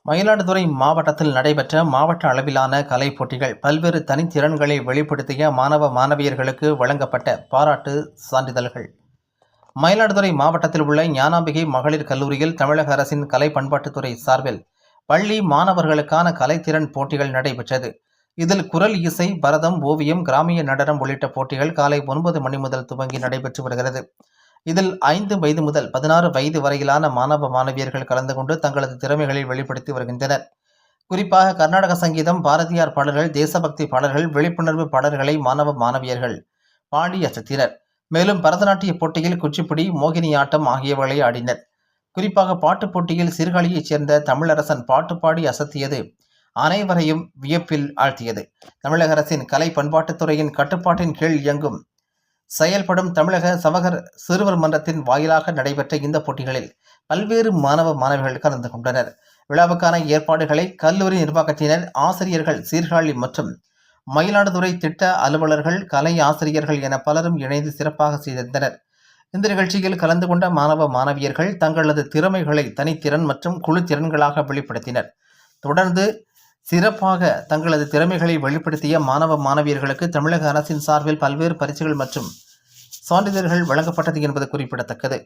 மயிலாடுதுறை மாவட்டத்தில் நடைபெற்ற மாவட்ட அளவிலான கலை போட்டிகள் பல்வேறு தனித்திறன்களை வெளிப்படுத்திய மாணவ மாணவியர்களுக்கு வழங்கப்பட்ட பாராட்டு சான்றிதழ்கள். மயிலாடுதுறை மாவட்டத்தில் உள்ள ஞானாம்பிகை மகளிர் கல்லூரியில் தமிழக அரசின் கலை பண்பாட்டுத்துறை சார்பில் பள்ளி மாணவர்களுக்கான கலைத்திறன் போட்டிகள் நடைபெற்றது. இதில் குரல் இசை, பரதம், ஓவியம், கிராமிய நடனம் உள்ளிட்ட போட்டிகள் காலை 9 மணி முதல் துவங்கி நடைபெற்று வருகிறது. இதில் 5 வயது முதல் 16 வயது வரையிலான மாணவ மாணவியர்கள் கலந்து கொண்டு தங்களது திறமைகளை வெளிப்படுத்தி வருகின்றனர். குறிப்பாக கர்நாடக சங்கீதம், பாரதியார் பாடல்கள், தேசபக்தி பாடல்கள், விழிப்புணர்வு பாடல்களை மாணவ மாணவியர்கள் பாடி அசத்தினர். மேலும் பரதநாட்டிய போட்டியில் குச்சிப்புடி, மோகினியாட்டம் ஆகியவர்களை ஆடினர். குறிப்பாக பாட்டுப் போட்டியில் சீர்காழியைச் சேர்ந்த தமிழரசன் பாட்டு பாடி அசத்தியது அனைவரையும் வியப்பில் ஆழ்த்தியது. தமிழக அரசின் கலை பண்பாட்டுத்துறையின் கட்டுப்பாட்டின் கீழ் இயங்கும் செயல்படும் தமிழக சவகர் சிறுவர் மன்றத்தின் வாயிலாக நடைபெற்ற இந்த போட்டிகளில் பல்வேறு மாணவ மாணவிகள் கலந்து கொண்டனர். விழாவுக்கான ஏற்பாடுகளை கல்லூரி நிர்வாகத்தினர், ஆசிரியர்கள், சீர்காழி மற்றும் மயிலாடுதுறை திட்ட அலுவலர்கள், கலை ஆசிரியர்கள் என பலரும் இணைந்து சிறப்பாக செய்திருந்தனர். இந்த நிகழ்ச்சியில் கலந்து கொண்ட மாணவ மாணவியர்கள் தங்களது திறமைகளை தனித்திறன் மற்றும் குழு திறன்களாக வெளிப்படுத்தினர். தொடர்ந்து சிறப்பாக தங்களது திறமைகளை வெளிப்படுத்திய மாணவ மாணவியர்களுக்கு தமிழக அரசின் சார்பில் பல்வேறு பரிசுகள் மற்றும் சான்றிதழ்கள் வழங்கப்பட்டது என்பது குறிப்பிடத்தக்கது.